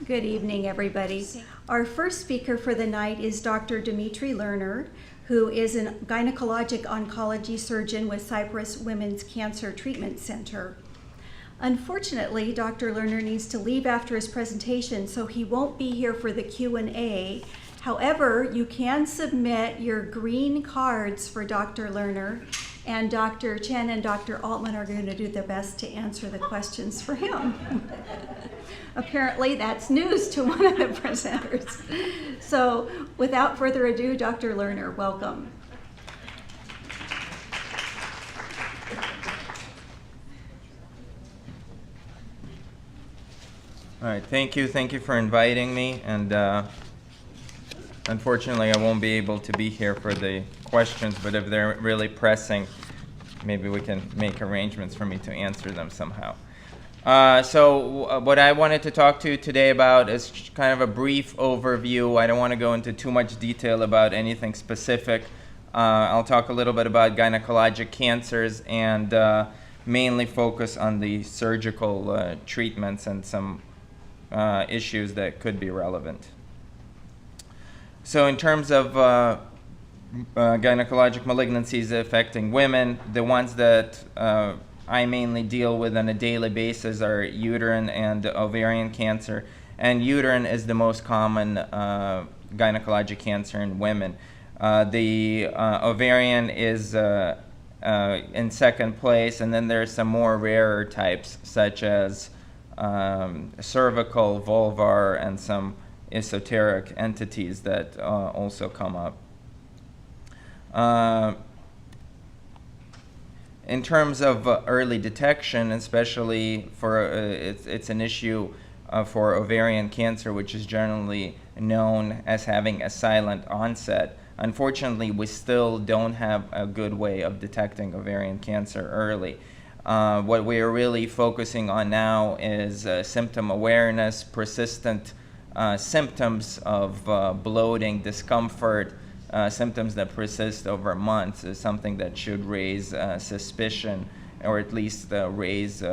Good evening, everybody. Our first speaker for the night is Dr. Dimitry Lerner, who is a gynecologic oncology surgeon with Cyprus Women's Cancer Treatment Center. Unfortunately, Dr. Lerner needs to leave after his presentation, so he won't be here for the Q&A. However, you can submit your green cards for Dr. Lerner, and Dr. Chen and Dr. Altman are going to do their best to answer the questions for him. Apparently, that's news to one of the presenters. So, without further ado, Dr. Lerner, welcome. All right, thank you for inviting me, and unfortunately I won't be able to be here for the questions, but if they're really pressing, maybe we can make arrangements for me to answer them somehow. So what I wanted to talk to you today about is kind of a brief overview. I don't want to go into too much detail about anything specific. I'll talk a little bit about gynecologic cancers and mainly focus on the surgical treatments and some issues that could be relevant. So in terms of gynecologic malignancies affecting women, the ones that I mainly deal with on a daily basis are uterine and ovarian cancer. And uterine is the most common gynecologic cancer in women. The ovarian is in second place, and then there's some more rarer types such as cervical, vulvar, and some esoteric entities that also come up. In terms of early detection, especially for it's an issue for ovarian cancer, which is generally known as having a silent onset. Unfortunately, we still don't have a good way of detecting ovarian cancer early. What we are really focusing on now is symptom awareness, persistent symptoms of bloating, discomfort, symptoms that persist over months is something that should raise suspicion, or at least raise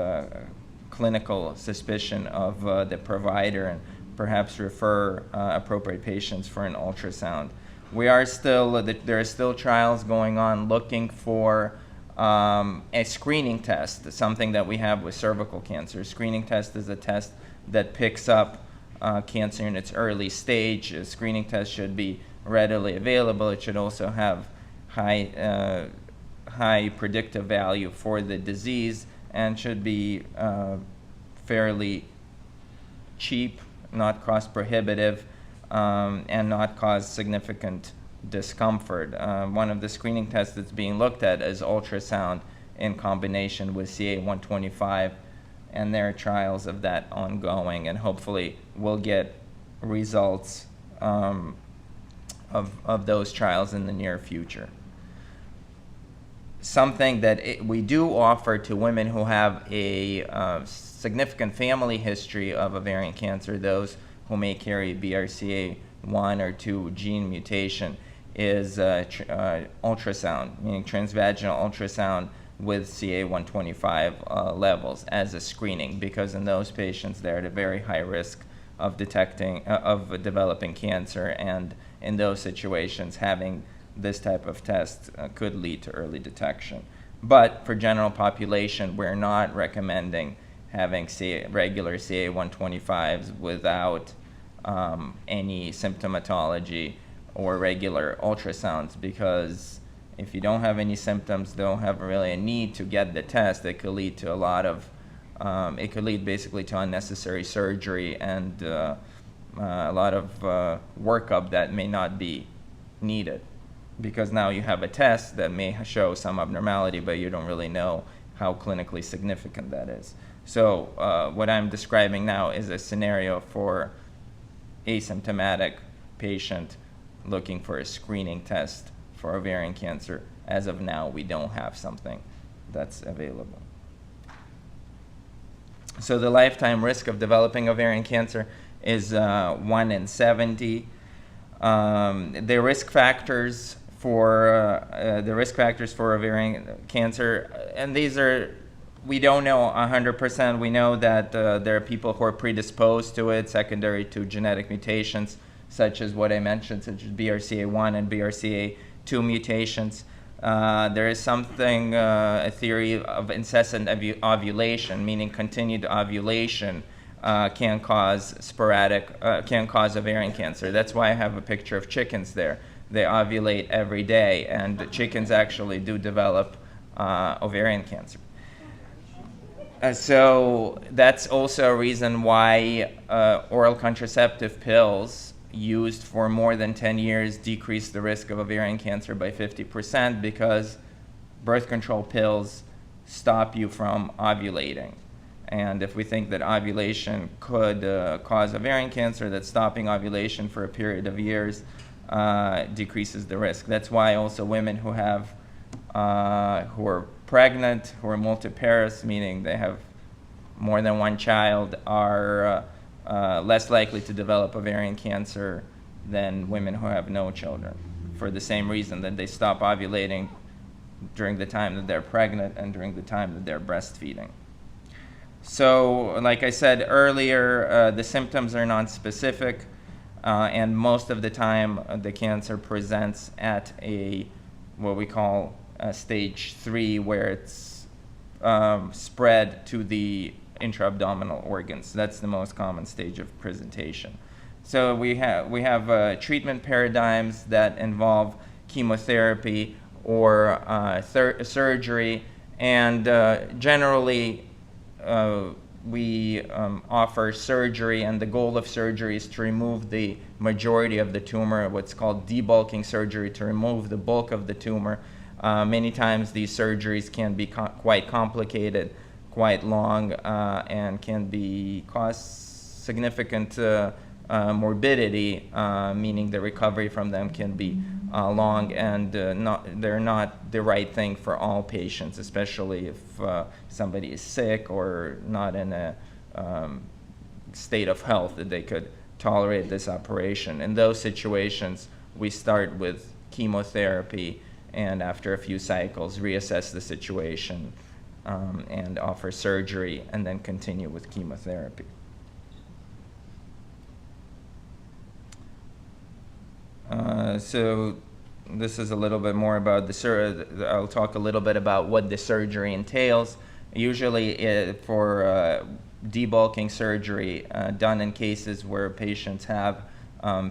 clinical suspicion of the provider, and perhaps refer appropriate patients for an ultrasound. There are still trials going on looking for a screening test, something that we have with cervical cancer. A screening test is a test that picks up cancer in its early stage. A screening test should be readily available. It should also have high predictive value for the disease, and should be fairly cheap, not cost prohibitive, and not cause significant discomfort. One of the screening tests that's being looked at is ultrasound in combination with CA-125, and there are trials of that ongoing, and hopefully we'll get results of those trials in the near future. Something that we do offer to women who have a significant family history of ovarian cancer, those who may carry BRCA1 or 2 gene mutation, is ultrasound, meaning transvaginal ultrasound with CA-125 levels as a screening, because in those patients they're at a very high risk of developing cancer, and in those situations having this type of test could lead to early detection. But for general population, we're not recommending having regular CA-125s without any symptomatology or regular ultrasounds, because if you don't have any symptoms, don't have really a need to get the test, it could lead to it could lead basically to unnecessary surgery and a lot of workup that may not be needed, because now you have a test that may show some abnormality, but you don't really know how clinically significant that is. So what I'm describing now is a scenario for asymptomatic patient looking for a screening test for ovarian cancer. As of now, we don't have something that's available. So the lifetime risk of developing ovarian cancer is 1 in 70. The risk factors for ovarian cancer, and these are we don't know 100%. We know that there are people who are predisposed to it, secondary to genetic mutations, such as what I mentioned, such as BRCA1 and BRCA2 mutations. There is something, a theory of incessant ovulation, meaning continued ovulation can cause can cause ovarian cancer. That's why I have a picture of chickens there. They ovulate every day, and the chickens actually do develop ovarian cancer. So that's also a reason why oral contraceptive pills used for more than 10 years decrease the risk of ovarian cancer by 50%, because birth control pills stop you from ovulating. And if we think that ovulation could cause ovarian cancer, that stopping ovulation for a period of years decreases the risk. That's why also women who have who are pregnant, who are multiparous, meaning they have more than one child, are less likely to develop ovarian cancer than women who have no children, for the same reason that they stop ovulating during the time that they're pregnant and during the time that they're breastfeeding. So, like I said earlier, the symptoms are non-specific, and most of the time the cancer presents at what we call stage 3, where it's spread to the intra-abdominal organs. That's the most common stage of presentation. So we have treatment paradigms that involve chemotherapy or surgery, and generally we offer surgery, and the goal of surgery is to remove the majority of the tumor, what's called debulking surgery, to remove the bulk of the tumor. Many times these surgeries can be quite complicated, quite long, and can cause significant morbidity, meaning the recovery from them can be long, and they're not the right thing for all patients, especially if somebody is sick or not in a state of health that they could tolerate this operation. In those situations, we start with chemotherapy, and after a few cycles reassess the situation and offer surgery, and then continue with chemotherapy. So this is a little bit more about I'll talk a little bit about what the surgery entails. Usually for debulking surgery done in cases where patients have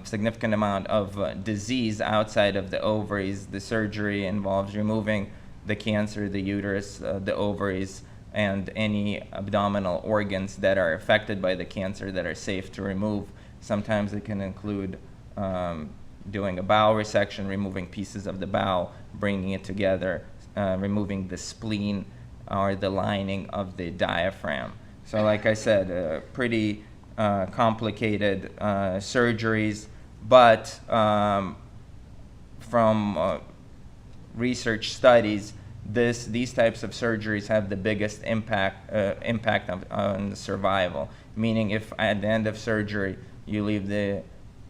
significant amount of disease outside of the ovaries, the surgery involves removing the cancer, the uterus, the ovaries, and any abdominal organs that are affected by the cancer that are safe to remove. Sometimes it can include doing a bowel resection, removing pieces of the bowel, bringing it together, removing the spleen or the lining of the diaphragm. So like I said, pretty complicated surgeries, but from research studies, these types of surgeries have the biggest impact on survival. Meaning, if at the end of surgery you leave the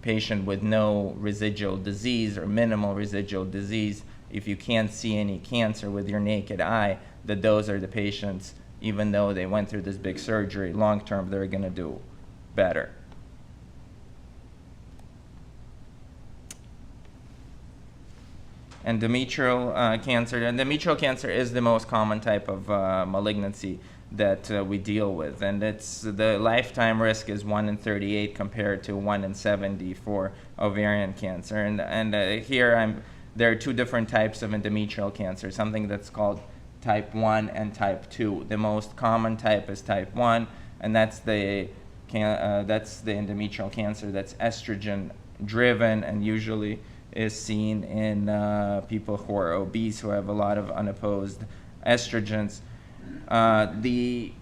patient with no residual disease or minimal residual disease, if you can't see any cancer with your naked eye, that those are the patients, even though they went through this big surgery, long term they're going to do better. Endometrial cancer. Endometrial cancer is the most common type of malignancy that we deal with, and the lifetime risk is 1 in 38 compared to 1 in 70 for ovarian cancer. And here there are two different types of endometrial cancer, something that's called type 1 and type 2. The most common type is type 1, and that's the endometrial cancer that's estrogen driven, and usually is seen in people who are obese, who have a lot of unopposed estrogens. The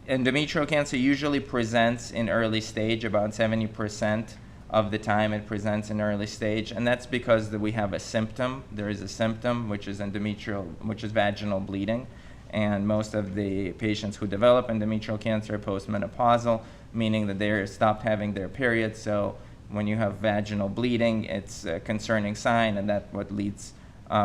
endometrial cancer usually presents in early stage. About 70% of the time it presents in early stage, and that's because we have a symptom. There is a symptom, which is vaginal bleeding, and most of the patients who develop endometrial cancer are postmenopausal, meaning that they stopped having their periods. So when you have vaginal bleeding, it's a concerning sign, and that's what leads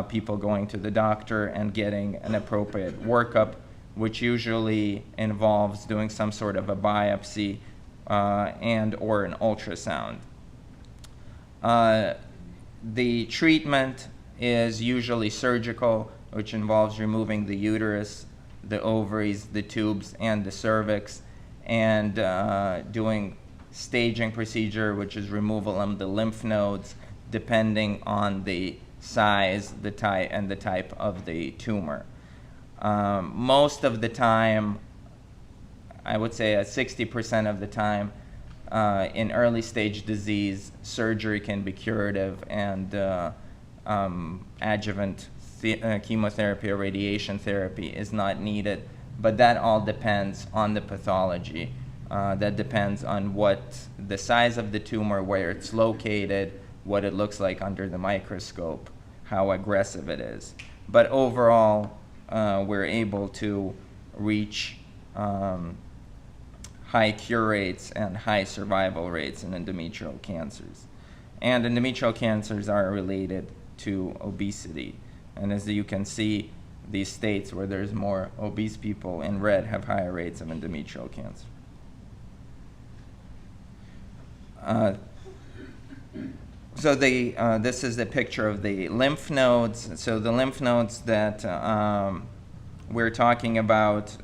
people going to the doctor and getting an appropriate workup, which usually involves doing some sort of a biopsy and or an ultrasound. The treatment is usually surgical, which involves removing the uterus, the ovaries, the tubes, and the cervix, and doing staging procedure, which is removal of the lymph nodes, depending on the size, the type, and the type of the tumor. Most of the time, I would say at 60% of the time, in early stage disease, surgery can be curative, and adjuvant chemotherapy or radiation therapy is not needed. But that all depends on the pathology. That depends on what the size of the tumor, where it's located, what it looks like under the microscope, how aggressive it is. But overall, we're able to reach high cure rates and high survival rates in endometrial cancers. And endometrial cancers are related to obesity. And as you can see, these states where there's more obese people in red have higher rates of endometrial cancer. So this is a picture of the lymph nodes. So the lymph nodes that we're talking about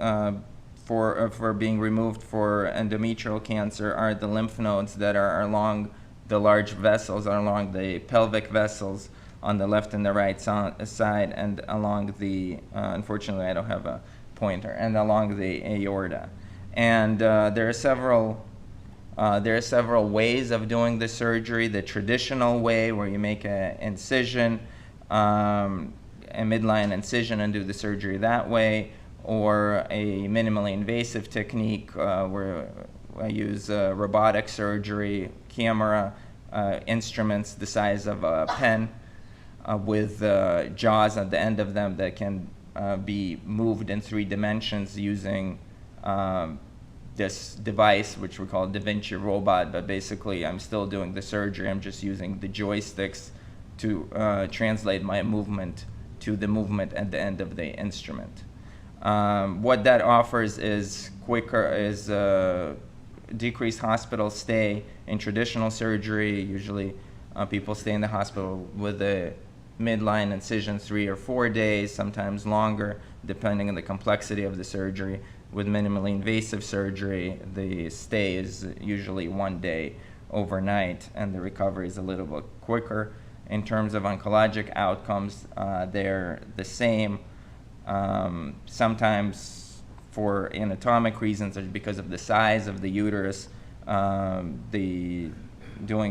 for being removed for endometrial cancer are the lymph nodes that are along the large vessels, along the pelvic vessels on the left and the right side, and along the, unfortunately I don't have a pointer, and along the aorta. And there are several ways of doing the surgery. The traditional way, where you make an incision, a midline incision, and do the surgery that way, or a minimally invasive technique where I use robotic surgery, camera, instruments the size of a pen, with jaws at the end of them that can be moved in 3 dimensions using this device, which we call Da Vinci robot. But basically, I'm still doing the surgery. I'm just using the joysticks to translate my movement to the movement at the end of the instrument. What that offers is decreased hospital stay. In traditional surgery, usually people stay in the hospital with a midline incision 3 or 4 days, sometimes longer, depending on the complexity of the surgery. With minimally invasive surgery, the stay is usually 1 day overnight, and the recovery is a little bit quicker. In terms of oncologic outcomes, they're the same. Sometimes for anatomic reasons, or because of the size of the uterus, doing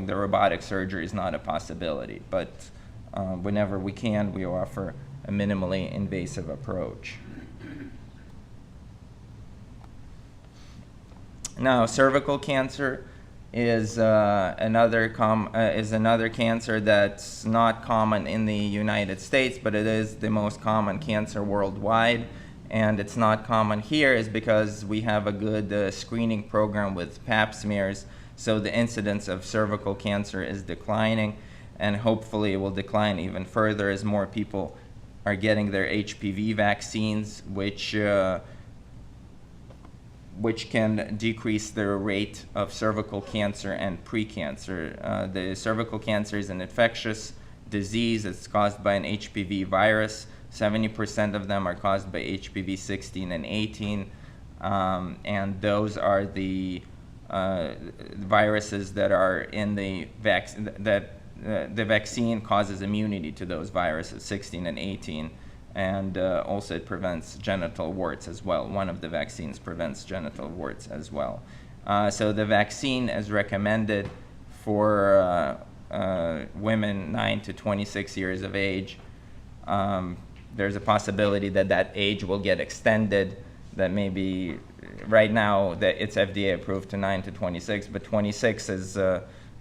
the robotic surgery is not a possibility. But whenever we can, we offer a minimally invasive approach. Now, cervical cancer is another cancer that's not common in the United States, but it is the most common cancer worldwide. And it's not common here is because we have a good screening program with pap smears, so the incidence of cervical cancer is declining, and hopefully it will decline even further as more people are getting their HPV vaccines, which can decrease the rate of cervical cancer and precancer. The cervical cancer is an infectious disease. It's caused by an HPV virus. 70% of them are caused by HPV 16 and 18, and those are the viruses that are in the vaccine. The vaccine causes immunity to those viruses, 16 and 18. And also it prevents genital warts as well. One of the vaccines prevents genital warts as well. So the vaccine is recommended for women 9 to 26 years of age. There's a possibility that that age will get extended, that maybe right now that it's FDA approved to 9 to 26, but 26 is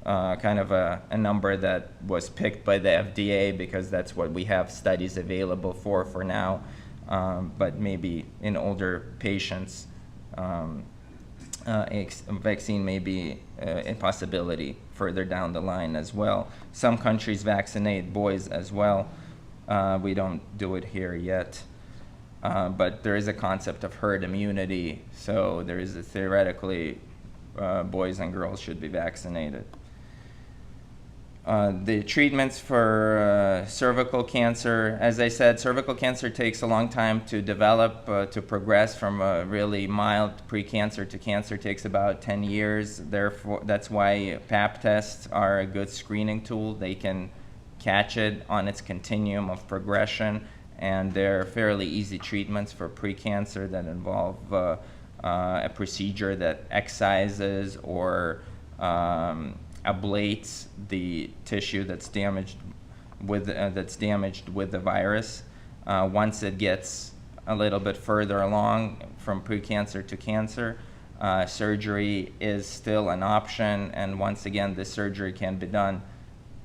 kind of a number that was picked by the FDA because that's what we have studies available for now. But maybe in older patients, a vaccine may be a possibility further down the line as well. Some countries vaccinate boys as well. We don't do it here yet. But there is a concept of herd immunity, so there is theoretically boys and girls should be vaccinated. The treatments for cervical cancer, as I said, cervical cancer takes a long time to develop, to progress from a really mild precancer to cancer takes about 10 years. Therefore, that's why Pap tests are a good screening tool. They can catch it on its continuum of progression, and they're fairly easy treatments for precancer that involve a procedure that excises or ablates the tissue that's damaged with the virus. Once it gets a little bit further along from precancer to cancer, surgery is still an option, and once again, the surgery can be done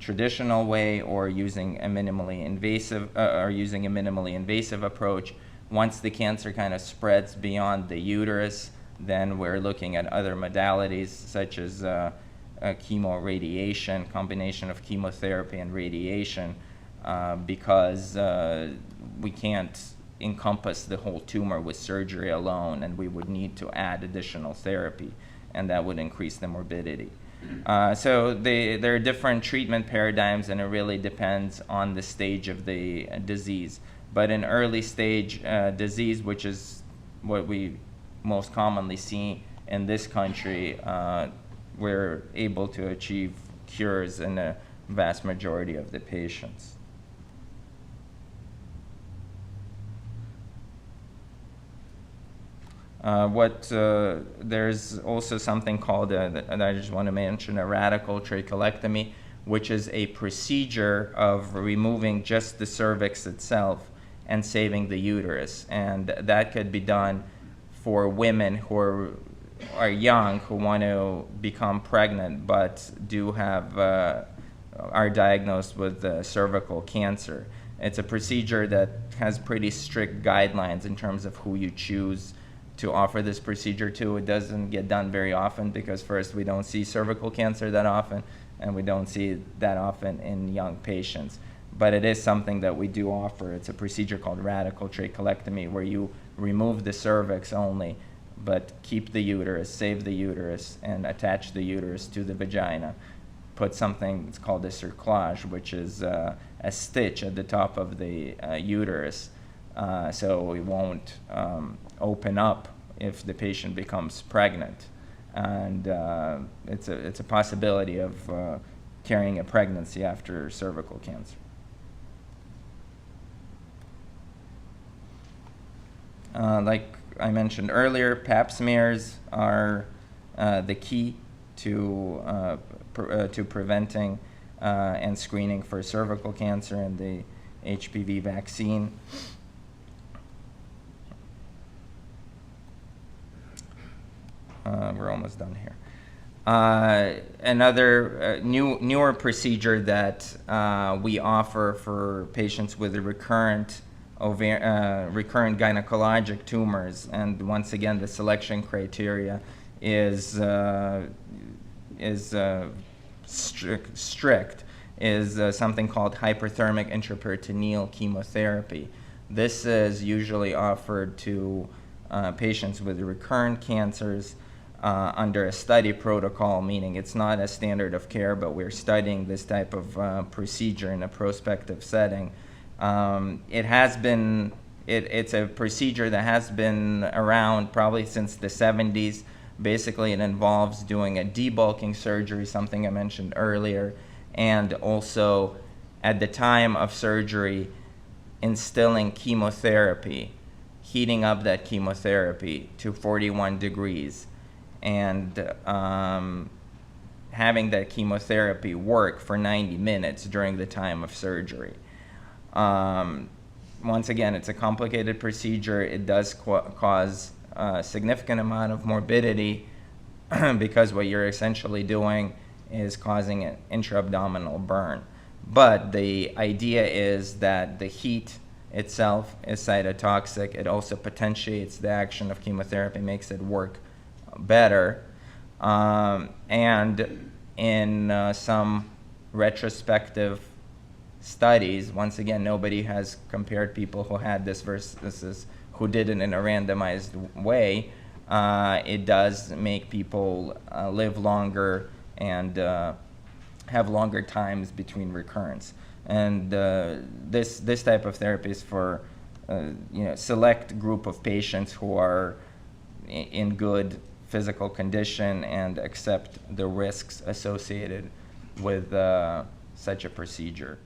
traditional way or using a minimally invasive approach. Once the cancer kind of spreads beyond the uterus, then we're looking at other modalities such as chemoradiation, combination of chemotherapy and radiation, because we can't encompass the whole tumor with surgery alone, and we would need to add additional therapy, and that would increase the morbidity. So there are different treatment paradigms, and it really depends on the stage of the disease. But in early stage disease, which is what we most commonly see in this country, we're able to achieve cures in a vast majority of the patients. There's also something called, and I just want to mention, a radical trachelectomy, which is a procedure of removing just the cervix itself and saving the uterus. And that could be done for women who are young, who want to become pregnant, but are diagnosed with cervical cancer. It's a procedure that has pretty strict guidelines in terms of who you choose to offer this procedure to. It doesn't get done very often because, first, we don't see cervical cancer that often, and we don't see it that often in young patients. But it is something that we do offer. It's a procedure called radical trachelectomy, where you remove the cervix only, but keep the uterus, save the uterus, and attach the uterus to the vagina. Put something, it's called a cerclage, which is a stitch at the top of the uterus, so it won't open up if the patient becomes pregnant. And it's a possibility of carrying a pregnancy after cervical cancer. Like I mentioned earlier, Pap smears are the key to preventing and screening for cervical cancer and the HPV vaccine. We're almost done here. Another newer procedure that we offer for patients with recurrent gynecologic tumors, and once again, the selection criteria is strict, is something called hyperthermic intraperitoneal chemotherapy. This is usually offered to patients with recurrent cancers under a study protocol, meaning it's not a standard of care, but we're studying this type of procedure in a prospective setting. It's a procedure that has been around probably since the 70s. Basically, it involves doing a debulking surgery, something I mentioned earlier, and also at the time of surgery, instilling chemotherapy, heating up that chemotherapy to 41 degrees, and having that chemotherapy work for 90 minutes during the time of surgery. Once again, it's a complicated procedure. It does cause a significant amount of morbidity because what you're essentially doing is causing an intra-abdominal burn. But the idea is that the heat itself is cytotoxic. It also potentiates the action of chemotherapy, makes it work better. And in some retrospective studies, once again, nobody has compared people who had this versus who did it in a randomized way. It does make people live longer and have longer times between recurrence. And this type of therapy is for select group of patients who are in good physical condition and accept the risks associated with such a procedure.